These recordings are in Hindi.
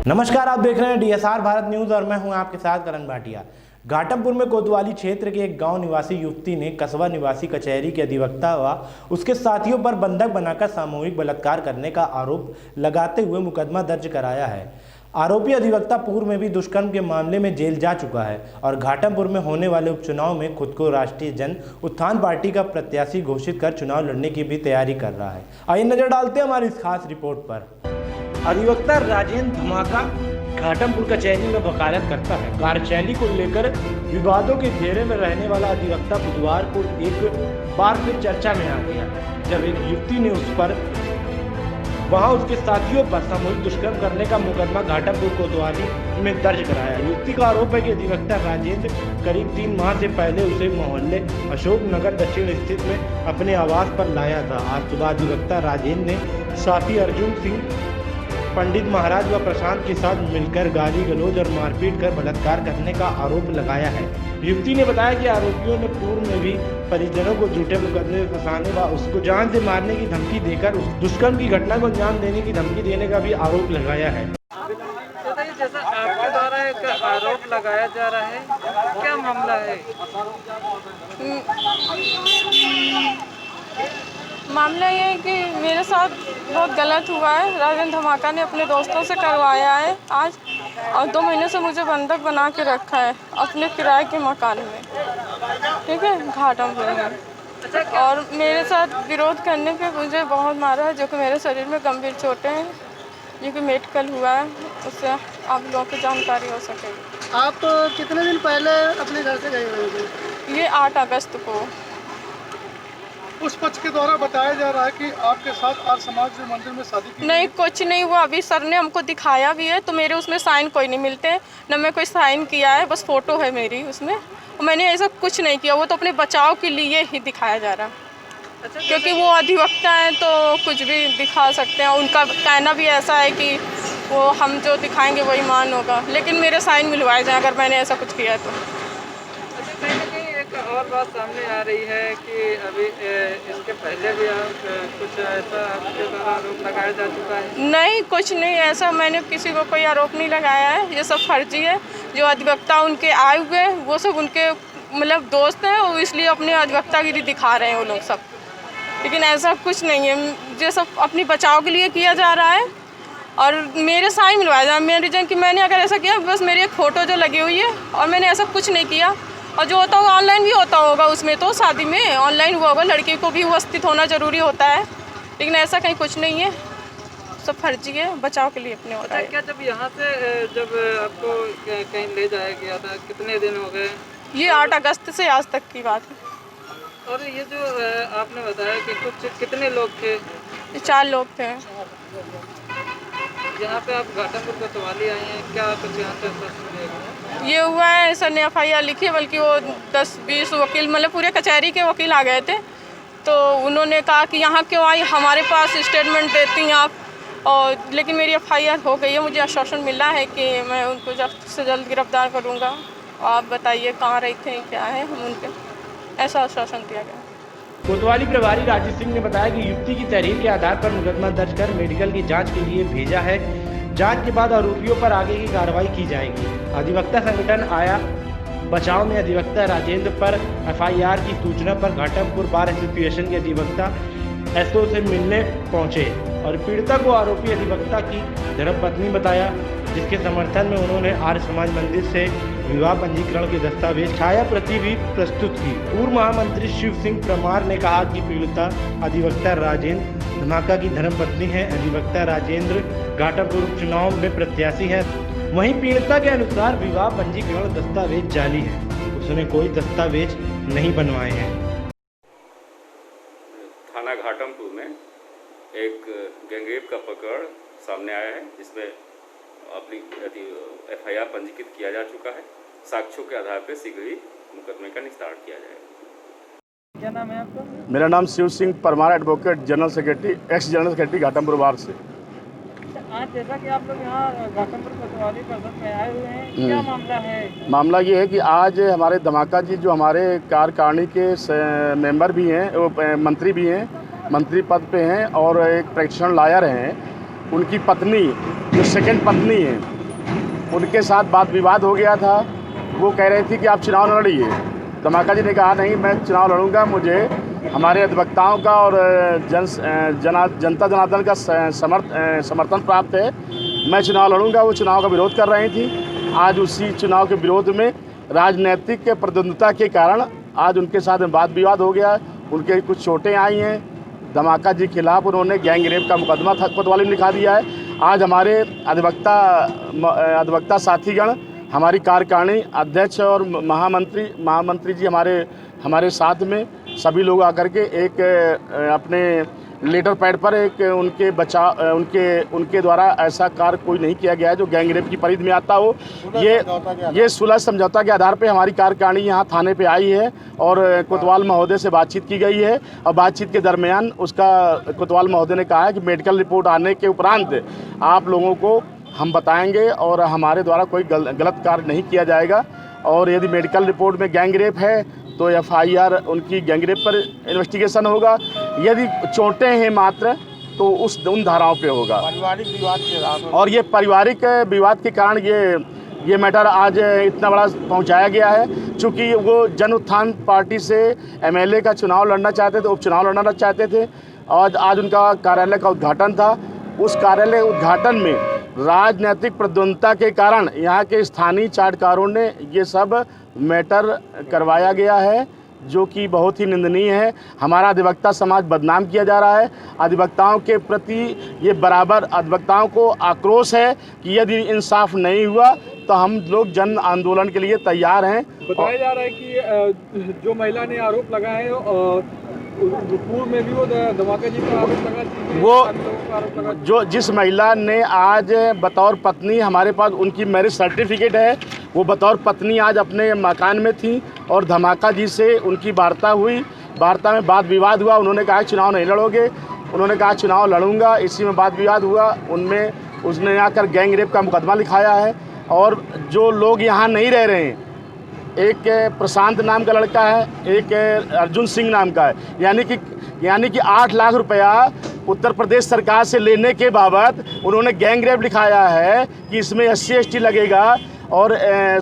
नमस्कार, आप देख रहे हैं DSR भारत न्यूज और मैं हूं आपके साथ करण भाटिया। घाटमपुर में कोतवाली क्षेत्र के एक गांव निवासी युवती ने कस्बा निवासी कचहरी के अधिवक्ता व उसके साथियों पर बंधक बनाकर सामूहिक बलात्कार करने का आरोप लगाते हुए मुकदमा दर्ज कराया है। आरोपी अधिवक्ता पूर्व में भी दुष्कर्म के मामले में जेल जा चुका है और घाटमपुर में होने वाले उपचुनाव में खुद को राष्ट्रीय जन उत्थान पार्टी का प्रत्याशी घोषित कर चुनाव लड़ने की भी तैयारी कर रहा है। आइए नजर डालते हैं हमारी इस खास रिपोर्ट पर। अधिवक्ता राजेंद्र धमाका घाटमपुर कचहरी में वकालत करता है। कार्यशैली को लेकर विवादों के घेरे में रहने वाला अधिवक्ता बुधवार को एक बार फिर चर्चा में आ गया, जब एक युवती ने उस पर वहां उसके साथियों पर सामूहिक दुष्कर्म करने का मुकदमा घाटमपुर कोतवाली में दर्ज कराया। युवती का आरोप है कि अधिवक्ता राजेंद्र करीब 3 माह से पहले उसे मोहल्ले अशोक नगर दक्षिण स्थित में अपने आवास पर लाया था। आज सुबह अधिवक्ता राजेंद्र ने साथी अर्जुन सिंह, पंडित महाराज व प्रशांत के साथ मिलकर गाली गलौज और मारपीट कर बलात्कार करने का आरोप लगाया है। युवती ने बताया कि आरोपियों ने पूर्व में भी परिजनों को झूठे मुकदमे में फंसाने व उसको जान से मारने की धमकी देकर उस दुष्कर्म की घटना को अंजाम देने की धमकी देने का भी आरोप लगाया है। जैसा आपके द्वारा एक आरोप लगाया जा रहा है, क्या मामला है? मामला ये है कि मेरे साथ बहुत गलत हुआ है। राजेंद्र धमाका ने अपने दोस्तों से करवाया है आज, और 2 महीने से मुझे बंधक बना के रखा है अपने किराए के मकान में, ठीक है, घाटमपुर में। और मेरे साथ विरोध करने पे मुझे बहुत मारा है, जो कि मेरे शरीर में गंभीर चोटें हैं, जो कि मेडिकल हुआ है, उससे आप लोगों को जानकारी हो सकेगी। आप कितने दिन पहले अपने घर से गए हुए थे? ये 8 अगस्त को। उस पक्ष के द्वारा बताया जा रहा है कि आपके साथ आर्य समाज मंदिर में शादी की। नहीं, कुछ नहीं हुआ। अभी सर ने हमको दिखाया भी है, तो मेरे उसमें साइन कोई नहीं मिलते, न मैं कोई साइन किया है, बस फोटो है मेरी उसमें। और मैंने ऐसा कुछ नहीं किया, वो तो अपने बचाव के लिए ही दिखाया जा रहा है। अच्छा, क्योंकि वो अधिवक्ता हैं तो कुछ भी दिखा सकते हैं। उनका कहना भी ऐसा है कि वो हम जो दिखाएंगे वही मान होगा, लेकिन मेरे साइन मिलवाए जाए अगर मैंने ऐसा कुछ किया है तो। और बात सामने आ रही है कि अभी इसके पहले भी कुछ ऐसा आपके द्वारा आरोप लगाया जा चुका है? नहीं, कुछ नहीं ऐसा, मैंने किसी को कोई आरोप नहीं लगाया है। ये सब फर्जी है। जो अधिवक्ता उनके आए हुए हैं वो सब उनके मतलब दोस्त हैं, और इसलिए अपनी अधिवक्तागिरी दिखा रहे हैं वो लोग सब, लेकिन ऐसा कुछ नहीं है। ये सब अपनी बचाव के लिए किया जा रहा है, और मेरे साइन मिलवाया जाए मेरे जन कि मैंने अगर ऐसा किया, बस मेरी एक फ़ोटो जो लगी हुई है, और मैंने ऐसा कुछ नहीं किया। और जो होता होगा ऑनलाइन भी होता होगा, उसमें तो शादी में ऑनलाइन हुआ होगा, लड़की को भी उपस्थित होना ज़रूरी होता है, लेकिन ऐसा कहीं कुछ नहीं है, सब फर्जी है, बचाव के लिए अपने होता है। क्या जब यहाँ से जब आपको कहीं ले जाया गया था, कितने दिन हो गए? ये 8 अगस्त से आज तक की बात है। और ये जो आपने बताया कि कुछ कितने लोग थे? 4 लोग थे। यहाँ पे आप घाटमपुर कोतवाली आए हैं, क्या कुछ यहाँ से प्रश्न दिया? ये हुआ है, सर ने FIR लिखी है, बल्कि वो 10-20 वकील मतलब पूरे कचहरी के वकील आ गए थे, तो उन्होंने कहा कि यहाँ क्यों आई, हमारे पास स्टेटमेंट देती हैं आप। और लेकिन मेरी FIR हो गई है, मुझे आश्वासन मिला है कि मैं उनको जल्द से जल्द गिरफ्तार करूँगा। आप बताइए कहाँ रहे थे, क्या है, हम उनके ऐसा आश्वासन दिया गया। कोतवाली प्रभारी राजेश सिंह ने बताया कि युवती की तहरीर के आधार पर मुकदमा दर्ज कर मेडिकल की जांच के लिए भेजा है। जांच के बाद आरोपियों पर आगे की कार्रवाई की जाएगी। अधिवक्ता संगठन आया बचाव में अधिवक्ता राजेंद्र पर FIR की सूचना पर घाटमपुर बार एसोसिएशन के अधिवक्ता SO से मिलने पहुंचे और पीड़िता को आरोपी अधिवक्ता की धर्मपत्नी बताया, जिसके समर्थन में उन्होंने आर्य समाज मंदिर से विवाह पंजीकरण के दस्तावेज छाया प्रति भी प्रस्तुत की। पूर्व महामंत्री शिव सिंह परमार ने कहा कि पीड़िता अधिवक्ता राजेंद्र धमाका की धर्मपत्नी है। अधिवक्ता राजेंद्र घाटमपुर चुनाव में प्रत्याशी है। वहीं पीड़िता के अनुसार विवाह पंजीकरण दस्तावेज जाली है, उसने कोई दस्तावेज नहीं बनवाए हैं। थाना घाटमपुर में एक गैंगरेप का पकड़ सामने आया है, जिसमें अपनी FIR पंजीकृत किया जा चुका है। साक्ष्यों के आधार पर शीघ्र ही मुकदमे का निस्तारण किया जाएगा। क्या नाम है आपका? मेरा नाम Shiv Singh Parmar, advocate, general secretary, ex general secretary Ghatampur bar से। आज जैसा कि आप लोग यहाँ घाटमपुर कोतवाली परिषद में आए हुए हैं, क्या मामला है? मामला ये है कि आज हमारे धमाका जी, जो हमारे कार्यकारिणी के मेंबर भी हैं, वो मंत्री भी हैं, मंत्री पद पे हैं, और एक प्रैक्टिशनर लॉयर हैं, उनकी पत्नी जो सेकंड पत्नी है उनके साथ वाद विवाद हो गया था। वो कह रही थी कि आप चुनाव न लड़िए। धमाका जी ने कहा नहीं, मैं चुनाव लड़ूंगा, मुझे हमारे अधिवक्ताओं का और जनता जनार्दन का समर्थन प्राप्त है, मैं चुनाव लड़ूंगा। वो चुनाव का विरोध कर रही थी। आज उसी चुनाव के विरोध में राजनीतिक प्रतिद्वंद्विता के कारण आज उनके साथ वाद विवाद हो गया। उनके कुछ चोटें आई हैं। धमाका जी के खिलाफ उन्होंने गैंग रेप का मुकदमा कोतवाली में लिखा दिया है। आज हमारे अधिवक्ता साथीगण, हमारी कार्यकारिणी अध्यक्ष और महामंत्री जी हमारे साथ में सभी लोग आकर के एक अपने लेटर पैड पर एक उनके द्वारा ऐसा कार्य कोई नहीं किया गया है जो गैंग रेप की परिधि में आता हो। ये सुलह समझौता के आधार पे हमारी कार्यकारिणी यहाँ थाने पे आई है और कोतवाल महोदय से बातचीत की गई है। और बातचीत के दरमियान कोतवाल महोदय ने कहा है कि मेडिकल रिपोर्ट आने के उपरांत आप लोगों को हम बताएंगे और हमारे द्वारा कोई गलत कार्य नहीं किया जाएगा। और यदि मेडिकल रिपोर्ट में गैंग रेप है तो FIR उनकी गैंग रेप पर इन्वेस्टिगेशन होगा। यदि चोटें हैं मात्र तो उन धाराओं पे होगा। पारिवारिक विवाद के कारण, और ये पारिवारिक विवाद के कारण ये मैटर आज इतना बड़ा पहुंचाया गया है। चूँकि वो जन उत्थान पार्टी से MLA का चुनाव लड़ना चाहते थे, उपचुनाव लड़ना चाहते थे। और आज उनका कार्यालय का उद्घाटन था। उस कार्यालय उद्घाटन में राजनीतिक प्रतिद्वंद्विता के कारण यहाँ के स्थानीय चाटकारों ने ये सब मैटर करवाया गया है, जो कि बहुत ही निंदनीय है। हमारा अधिवक्ता समाज बदनाम किया जा रहा है। अधिवक्ताओं के प्रति ये बराबर अधिवक्ताओं को आक्रोश है कि यदि इंसाफ नहीं हुआ तो हम लोग जन आंदोलन के लिए तैयार हैं। बताया जा रहा है कि जो महिला ने आरोप लगाए पूर्व में भी वो धमाका जी का आरोप लगा, जो जिस महिला ने आज बतौर पत्नी, हमारे पास उनकी मैरिज सर्टिफिकेट है, वो बतौर पत्नी आज अपने मकान में थी और धमाका जी से उनकी वार्ता हुई। वार्ता में वाद विवाद हुआ। उन्होंने कहा चुनाव नहीं लड़ोगे, उन्होंने कहा चुनाव लड़ूंगा। इसी में वाद विवाद हुआ। उसने आकर गैंग रेप का मुकदमा लिखाया है। और जो लोग यहाँ नहीं रह रहे हैं, एक प्रशांत नाम का लड़का है, एक अर्जुन सिंह नाम का है, यानी कि 8 लाख रुपया उत्तर प्रदेश सरकार से लेने के बाबत उन्होंने गैंग रेप लिखाया है कि इसमें SC ST लगेगा और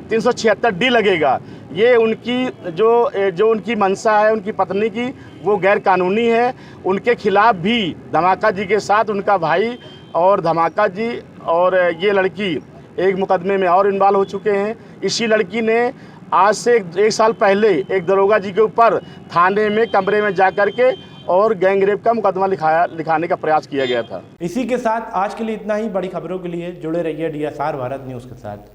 376D लगेगा। ये उनकी जो उनकी मंशा है उनकी पत्नी की, वो गैर कानूनी है। उनके खिलाफ भी धमाका जी के साथ उनका भाई और धमाका जी और ये लड़की एक मुकदमे में और इन्वॉल्व हो चुके हैं। इसी लड़की ने आज से एक साल पहले एक दरोगा जी के ऊपर थाने में कमरे में जा कर के और गैंग रेप का मुकदमा लिखाने का प्रयास किया गया था। इसी के साथ आज के लिए इतना ही। बड़ी खबरों के लिए जुड़े रहिए DSR भारत न्यूज़ के साथ।